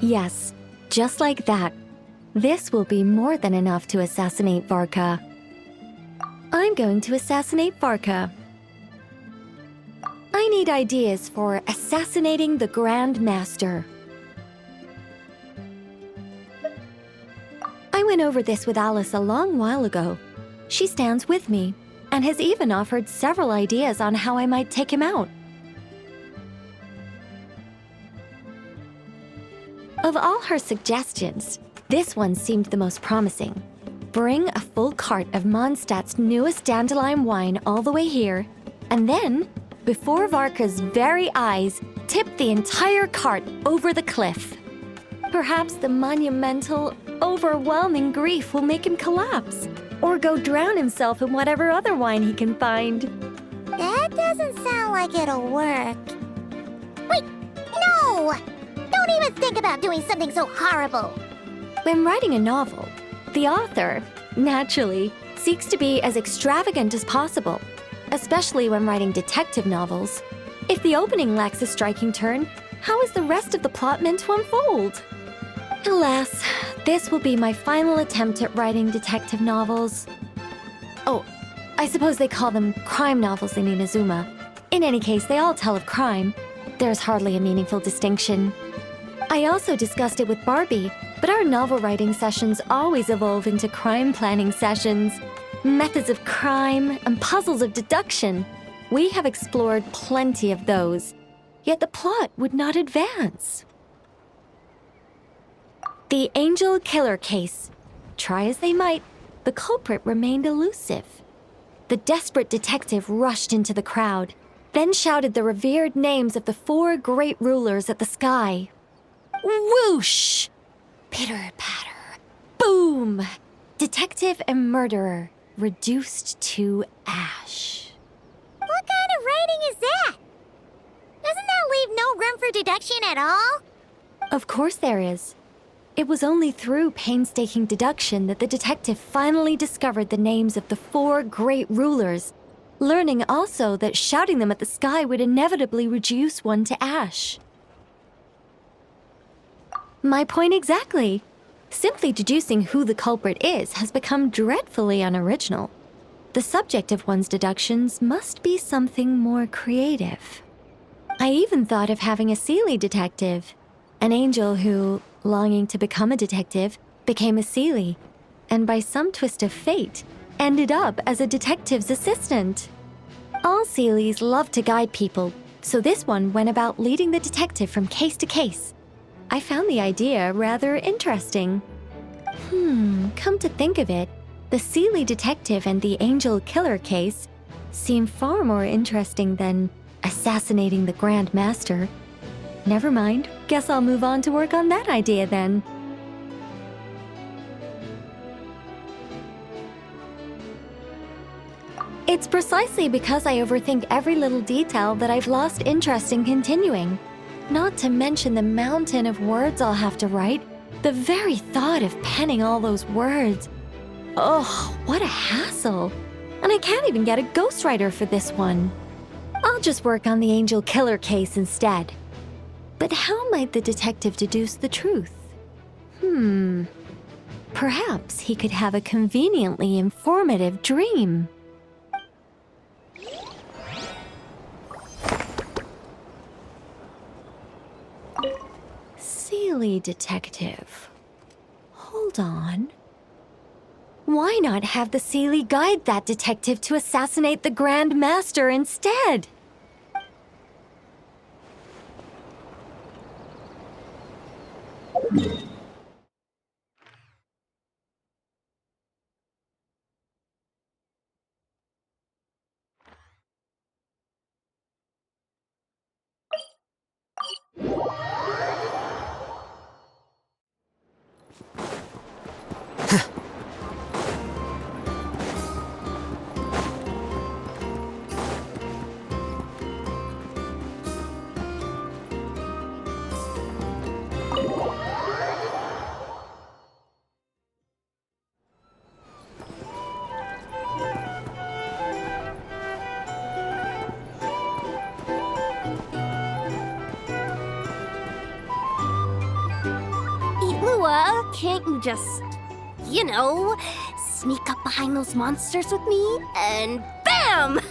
Yes, just like that. This will be more than enough to assassinate Varka. I'm going to assassinate Varka. I need ideas for assassinating the Grand Master. I went over this with Alice a long while ago. She stands with me and has even offered several ideas on how I might take him out. Of all her suggestions, this one seemed the most promising. Bring a full cart of Mondstadt's newest dandelion wine all the way here, and then, before Varka's very eyes, tip the entire cart over the cliff. Perhaps the monumental, overwhelming grief will make him collapse, or go drown himself in whatever other wine he can find. That doesn't sound like it'll work. Wait, no! Don't even think about doing something so horrible. When writing a novel, the author, naturally, seeks to be as extravagant as possible, especially when writing detective novels. If the opening lacks a striking turn, how is the rest of the plot meant to unfold? Alas, this will be my final attempt at writing detective novels. Oh, I suppose they call them crime novels in Inazuma. In any case, they all tell of crime. There's hardly a meaningful distinction. I also discussed it with Barbie, but our novel writing sessions always evolve into crime planning sessions. Methods of crime and puzzles of deduction. We have explored plenty of those, yet the plot would not advance. The Angel Killer case. Try as they might, the culprit remained elusive. The desperate detective rushed into the crowd, then shouted the revered names of the 4 great rulers at the sky. Whoosh! Pitter-patter. Boom! Detective and murderer reduced to ash. What kind of writing is that? Doesn't that leave no room for deduction at all? Of course there is. It was only through painstaking deduction that the detective finally discovered the names of the 4 great rulers, learning also that shouting them at the sky would inevitably reduce one to ash. My point exactly. Simply deducing who the culprit is has become dreadfully unoriginal. The subject of one's deductions must be something more creative. I even thought of having a Seelie detective, an angel who, longing to become a detective, became a Seelie, and by some twist of fate, ended up as a detective's assistant. All Seelies love to guide people, so this one went about leading the detective from case to case. I found the idea rather interesting. Come to think of it, the Seelie detective and the Angel Killer case seem far more interesting than assassinating the Grand Master. Never mind, guess I'll move on to work on that idea then. It's precisely because I overthink every little detail that I've lost interest in continuing. Not to mention the mountain of words I'll have to write. The very thought of penning all those words. Oh, what a hassle. And I can't even get a ghostwriter for this one. I'll just work on the Angel Killer case instead. But how might the detective deduce the truth? Perhaps he could have a conveniently informative dream. Seelie detective. Hold on. Why not have the Seelie guide that detective to assassinate the Grand Master instead? can't you just, sneak up behind those monsters with me and BAM!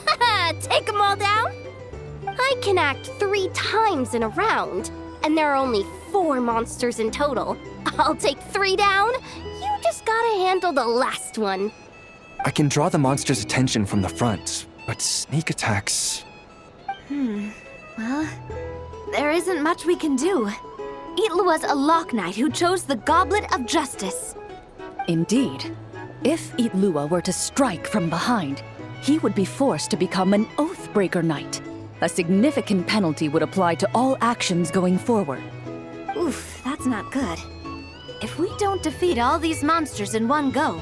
Take them all down? I can act 3 times in a round, and there are only 4 monsters in total. I'll take 3 down. You just gotta handle the last one. I can draw the monster's attention from the front, but sneak attacks... Well, there isn't much we can do. Itlua's a Lock Knight who chose the Goblet of Justice. Indeed. If Itlua were to strike from behind, he would be forced to become an Oathbreaker Knight. A significant penalty would apply to all actions going forward. Oof, that's not good. If we don't defeat all these monsters in one go,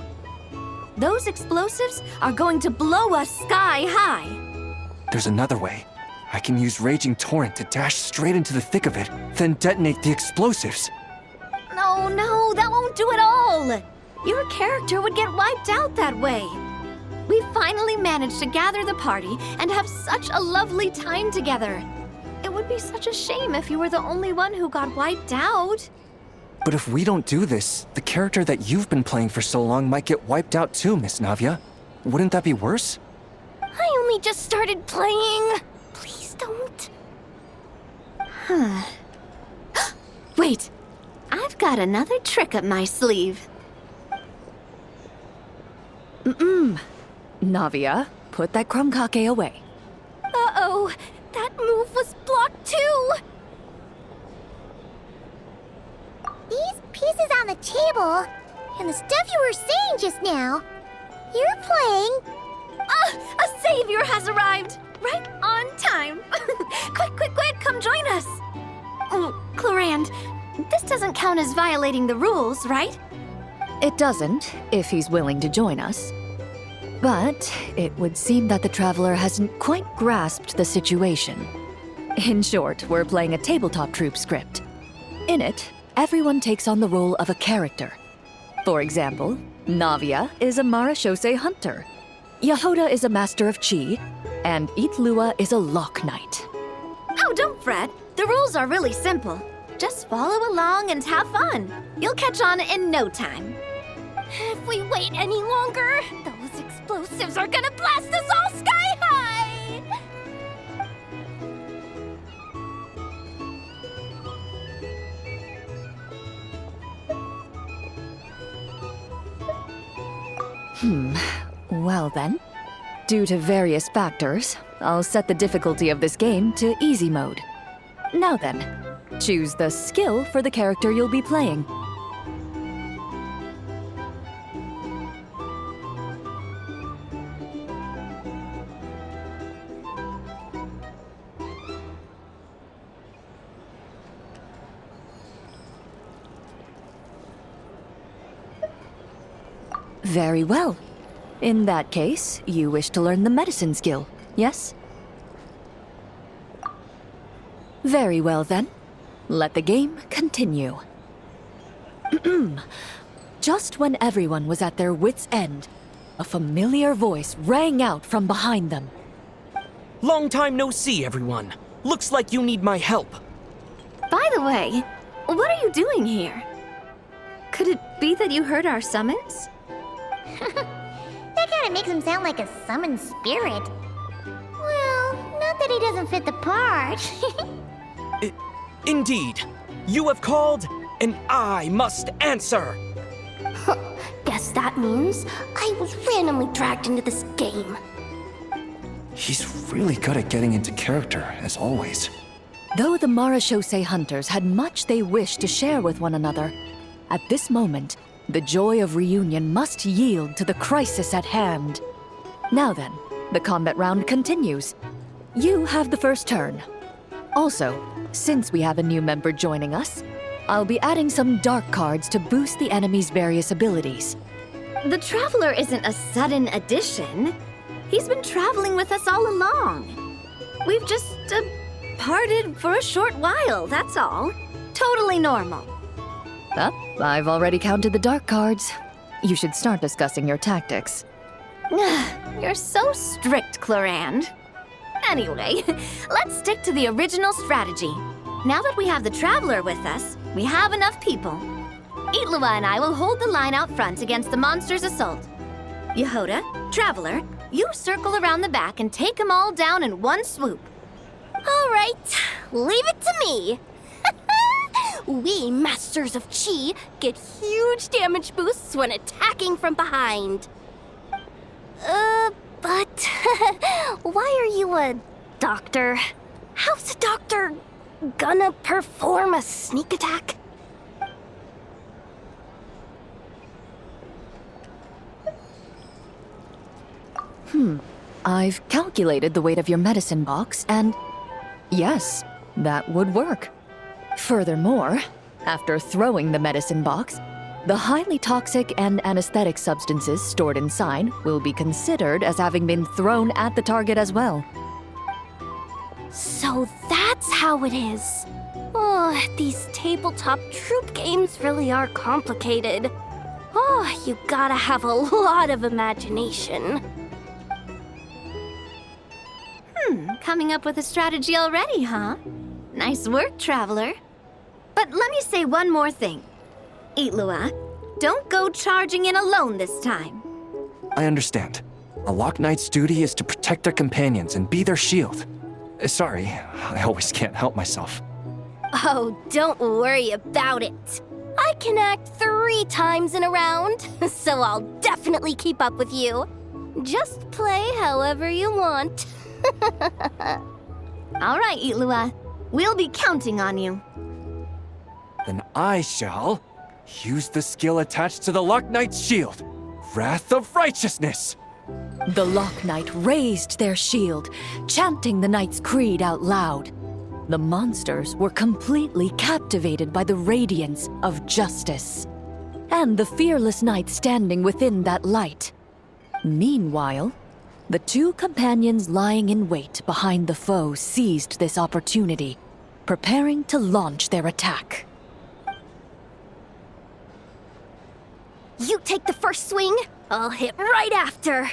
those explosives are going to blow us sky high. There's another way. I can use Raging Torrent to dash straight into the thick of it, then detonate the explosives. No, that won't do it all. Your character would get wiped out that way. We finally managed to gather the party and have such a lovely time together. It would be such a shame if you were the only one who got wiped out. But if we don't do this, the character that you've been playing for so long might get wiped out too, Miss Navia. Wouldn't that be worse? I only just started playing. Please don't. Wait, I've got another trick up my sleeve. Navia, put that crumkake away. Uh-oh, that move was blocked too. These pieces on the table, and the stuff you were saying just now, you're playing. A savior has arrived! Right on time! Quick, come join us! Oh, Clorand, this doesn't count as violating the rules, right? It doesn't, if he's willing to join us. But it would seem that the Traveler hasn't quite grasped the situation. In short, we're playing a tabletop troupe script. In it, everyone takes on the role of a character. For example, Navia is a Marashose hunter, Yahoda is a master of chi, and Itlua is a Lock Knight. Oh, don't fret. The rules are really simple. Just follow along and have fun. You'll catch on in no time. If we wait any longer, those explosives are gonna blast us all sky high! Well then, due to various factors, I'll set the difficulty of this game to easy mode. Now then, choose the skill for the character you'll be playing. Very well. In that case, you wish to learn the medicine skill, yes? Very well then. Let the game continue. Just when everyone was at their wits' end, a familiar voice rang out from behind them. Long time no see, everyone. Looks like you need my help. By the way, what are you doing here? Could it be that you heard our summons? That kinda makes him sound like a summoned spirit. Well, not that he doesn't fit the part. Indeed. You have called, and I must answer. Guess that means I was randomly dragged into this game. He's really good at getting into character, as always. Though the Marashose hunters had much they wished to share with one another, at this moment, the joy of reunion must yield to the crisis at hand. Now then, the combat round continues. You have the first turn. Also, since we have a new member joining us, I'll be adding some dark cards to boost the enemy's various abilities. The Traveler isn't a sudden addition. He's been traveling with us all along. We've just, parted for a short while, that's all. Totally normal. I've already counted the dark cards. You should start discussing your tactics. You're so strict, Clorand. Anyway, let's stick to the original strategy. Now that we have the Traveler with us, we have enough people. Itlua and I will hold the line out front against the monster's assault. Yehoda, Traveler, you circle around the back and take them all down in one swoop. All right, leave it to me. We Masters of Chi get huge damage boosts when attacking from behind. But why are you a doctor? How's a doctor gonna perform a sneak attack? I've calculated the weight of your medicine box, and yes, that would work. Furthermore, after throwing the medicine box, the highly toxic and anesthetic substances stored inside will be considered as having been thrown at the target as well. So that's how it is. Oh, these tabletop troop games really are complicated. Oh, you gotta have a lot of imagination. Coming up with a strategy already, huh? Nice work, Traveler. But let me say one more thing. Itlua, don't go charging in alone this time. I understand. A Lock Knight's duty is to protect their companions and be their shield. Sorry, I always can't help myself. Oh, don't worry about it. I can act 3 times in a round, so I'll definitely keep up with you. Just play however you want. All right, Itlua. We'll be counting on you. Then I shall use the skill attached to the Lock Knight's shield, Wrath of Righteousness. The Lock Knight raised their shield, chanting the knight's creed out loud. The monsters were completely captivated by the radiance of justice, and the fearless knight standing within that light. Meanwhile, the 2 companions lying in wait behind the foe seized this opportunity, preparing to launch their attack. You take the first swing, I'll hit right after.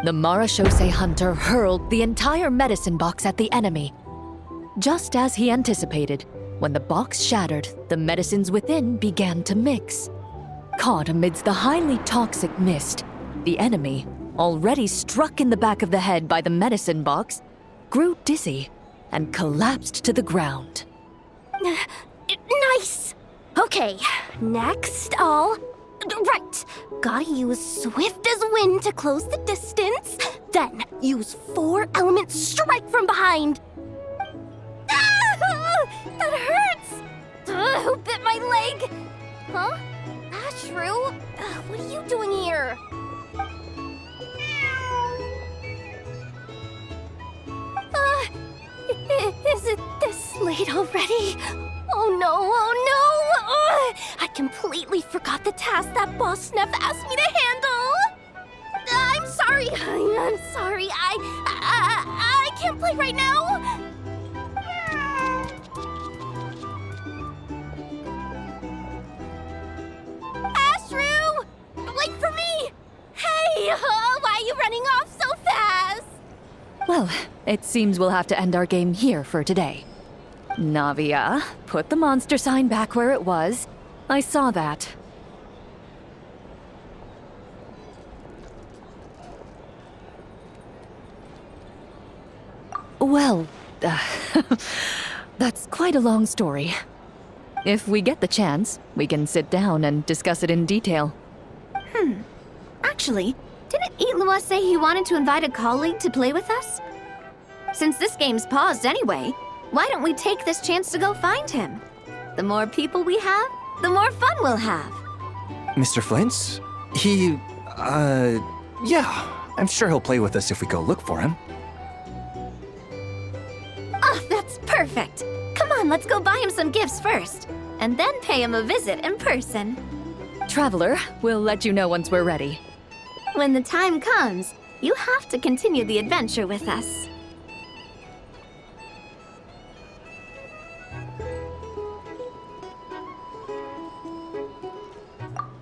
The Marachose hunter hurled the entire medicine box at the enemy. Just as he anticipated, when the box shattered, the medicines within began to mix. Caught amidst the highly toxic mist, the enemy, already struck in the back of the head by the medicine box, grew dizzy and collapsed to the ground. Nice! Okay, next Right, gotta use swift as wind to close the distance, then use 4-element strike from behind. Ah! That hurts! Who bit my leg? Huh? Ashru? What are you doing here? Is it this late already? Oh no, oh no! I completely forgot the task that Boss Neff asked me to handle! I'm sorry, I'm sorry. I can't play right now! Ashru! Wait for me! Hey, why are you running off so fast? Well, it seems we'll have to end our game here for today. Navia, put the monster sign back where it was. I saw that. Well, that's quite a long story. If we get the chance, we can sit down and discuss it in detail. Actually, didn't Itlua say he wanted to invite a colleague to play with us? Since this game's paused anyway, why don't we take this chance to go find him? The more people we have, the more fun we'll have. Mr. Flint's? Yeah, I'm sure he'll play with us if we go look for him. Oh, that's perfect. Come on, let's go buy him some gifts first, and then pay him a visit in person. Traveler, we'll let you know once we're ready. When the time comes, you have to continue the adventure with us.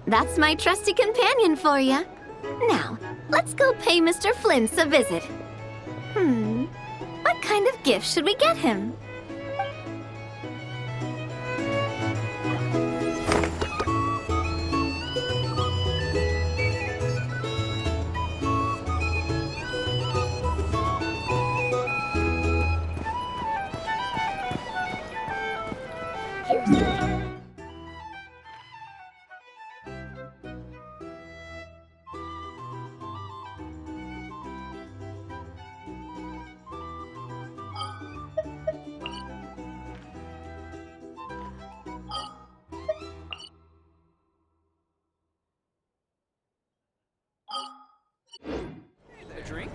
That's my trusty companion for you. Now, let's go pay Mr. Flint's a visit. What kind of gift should we get him? A drink?